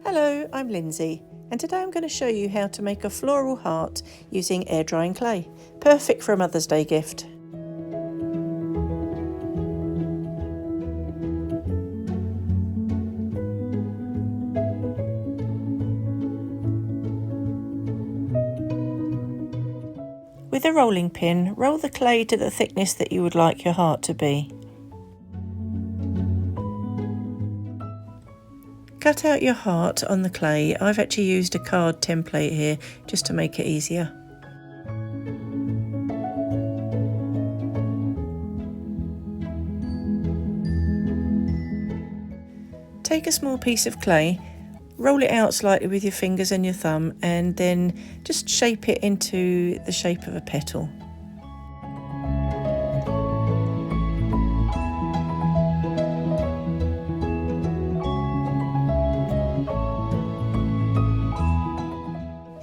Hello, I'm Lindsay, and today I'm going to show you how to make a floral heart using air drying clay. Perfect for a Mother's Day gift. With a rolling pin, roll the clay to the thickness that you would like your heart to be. Cut out your heart on the clay. I've actually used a card template here just to make it easier. Take a small piece of clay, roll it out slightly with your fingers and your thumb, and then just shape it into the shape of a petal.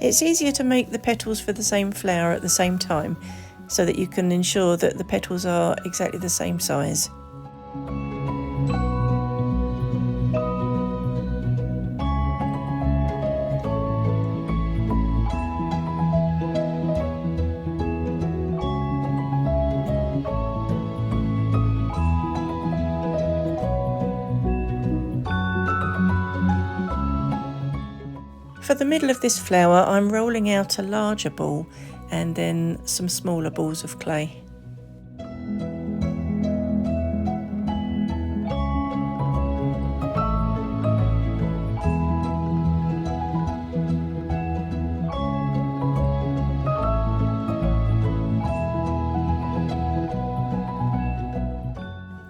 It's easier to make the petals for the same flower at the same time so that you can ensure that the petals are exactly the same size. For the middle of this flower, I'm rolling out a larger ball and then some smaller balls of clay.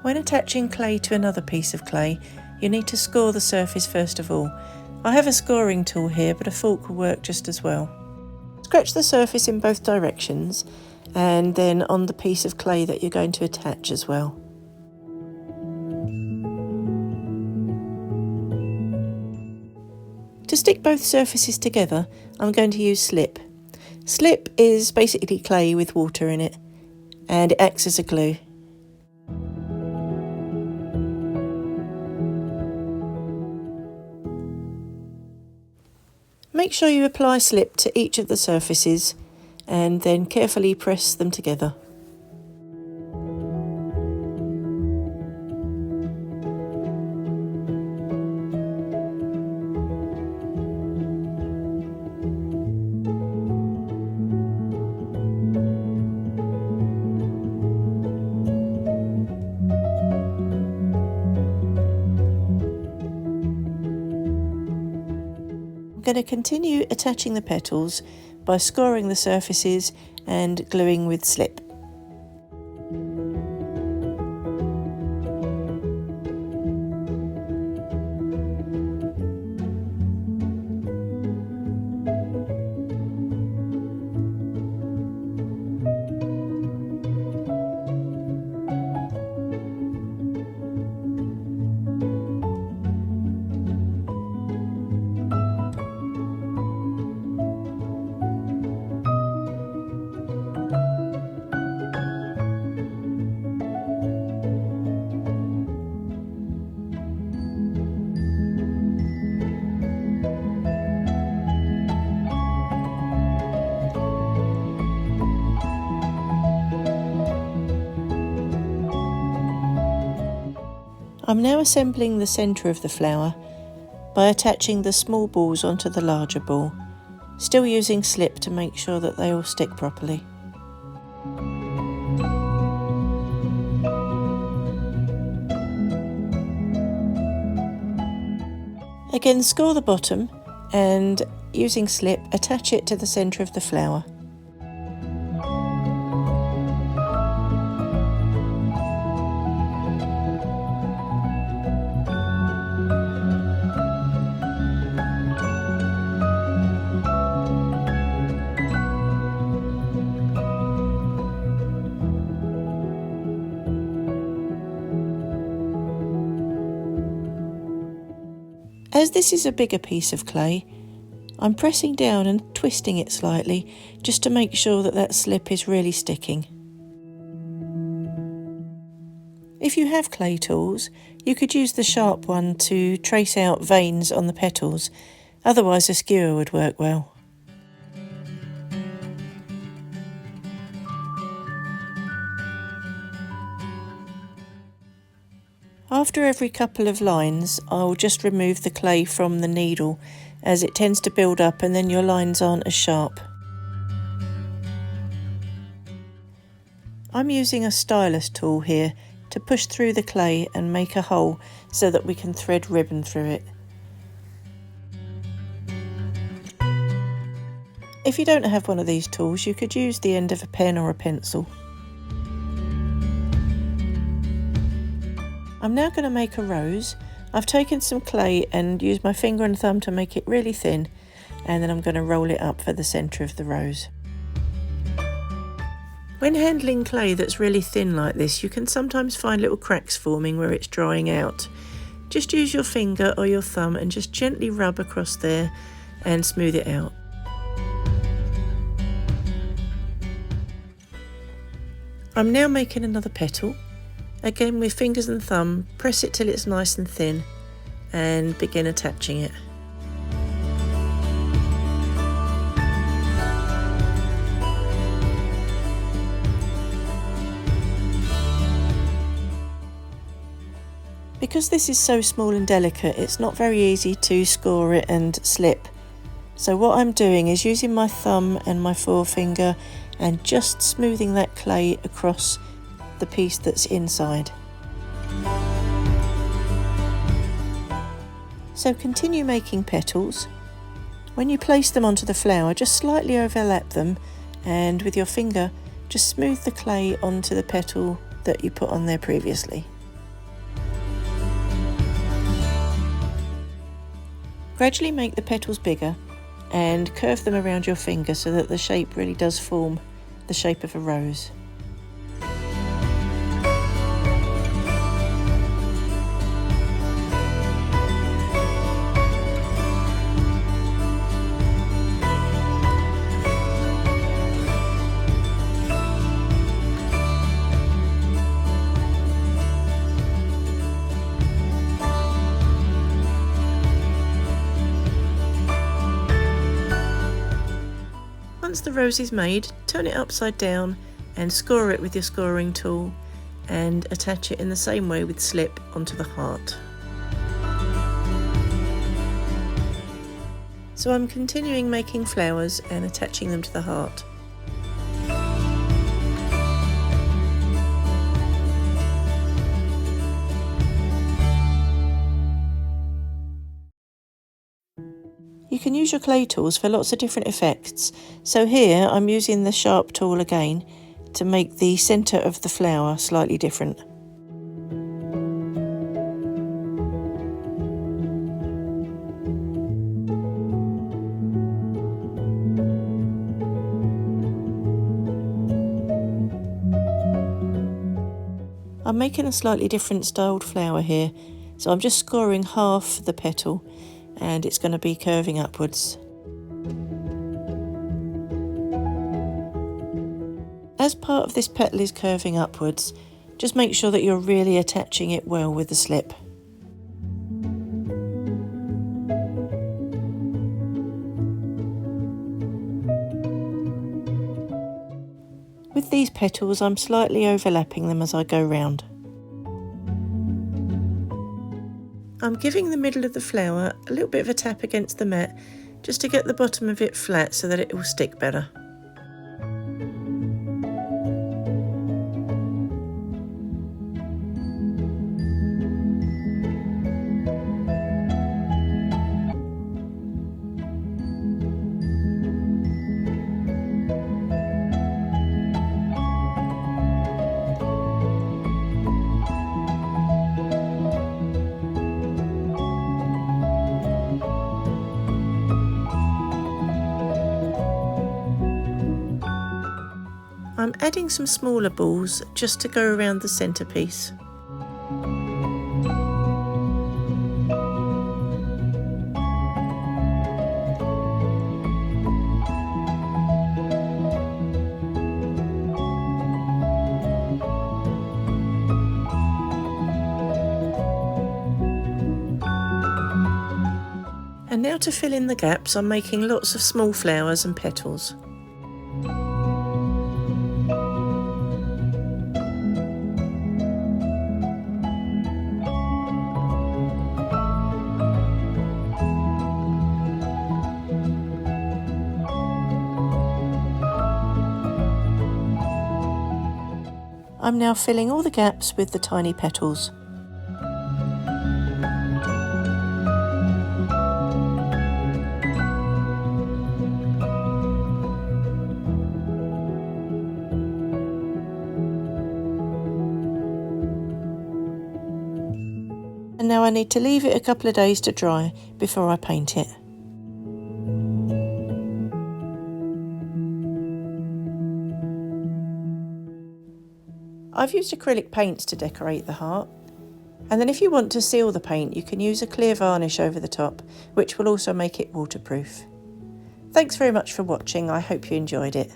When attaching clay to another piece of clay, you need to score the surface first of all. I have a scoring tool here, but a fork will work just as well. Scratch the surface in both directions and then on the piece of clay that you're going to attach as well. To stick both surfaces together, I'm going to use slip. Slip is basically clay with water in it, and it acts as a glue. Make sure you apply slip to each of the surfaces and then carefully press them together. I'm going to continue attaching the petals by scoring the surfaces and gluing with slip. I'm now assembling the centre of the flower by attaching the small balls onto the larger ball, still using slip to make sure that they all stick properly. Again, score the bottom and using slip attach it to the centre of the flower. As this is a bigger piece of clay, I'm pressing down and twisting it slightly just to make sure that that slip is really sticking. If you have clay tools, you could use the sharp one to trace out veins on the petals, otherwise a skewer would work well. After every couple of lines, I'll just remove the clay from the needle as it tends to build up and then your lines aren't as sharp. I'm using a stylus tool here to push through the clay and make a hole so that we can thread ribbon through it. If you don't have one of these tools, you could use the end of a pen or a pencil. I'm now going to make a rose. I've taken some clay and used my finger and thumb to make it really thin, and then I'm going to roll it up for the centre of the rose. When handling clay that's really thin like this, you can sometimes find little cracks forming where it's drying out. Just use your finger or your thumb and just gently rub across there and smooth it out. I'm now making another petal. Again, with fingers and thumb, press it till it's nice and thin and begin attaching it. Because this is so small and delicate, it's not very easy to score it and slip. So what I'm doing is using my thumb and my forefinger and just smoothing that clay across the piece that's inside. So continue making petals. When you place them onto the flower, just slightly overlap them and with your finger just smooth the clay onto the petal that you put on there previously. Gradually make the petals bigger and curve them around your finger so that the shape really does form the shape of a rose. Once the rose is made, turn it upside down and score it with your scoring tool and attach it in the same way with slip onto the heart. So I'm continuing making flowers and attaching them to the heart. You can use your clay tools for lots of different effects. So here I'm using the sharp tool again to make the centre of the flower slightly different. I'm making a slightly different styled flower here, so I'm just scoring half the petal and it's going to be curving upwards. As part of this petal is curving upwards, just make sure that you're really attaching it well with the slip. With these petals, I'm slightly overlapping them as I go round. I'm giving the middle of the flower a little bit of a tap against the mat just to get the bottom of it flat so that it will stick better. I'm adding some smaller balls just to go around the centrepiece. now to fill in the gaps, I'm making lots of small flowers and petals. I'm now filling all the gaps with the tiny petals. And now I need to leave it a couple of days to dry before I paint it. I've used acrylic paints to decorate the heart, and then if you want to seal the paint you can use a clear varnish over the top, which will also make it waterproof. Thanks very much for watching, I hope you enjoyed it.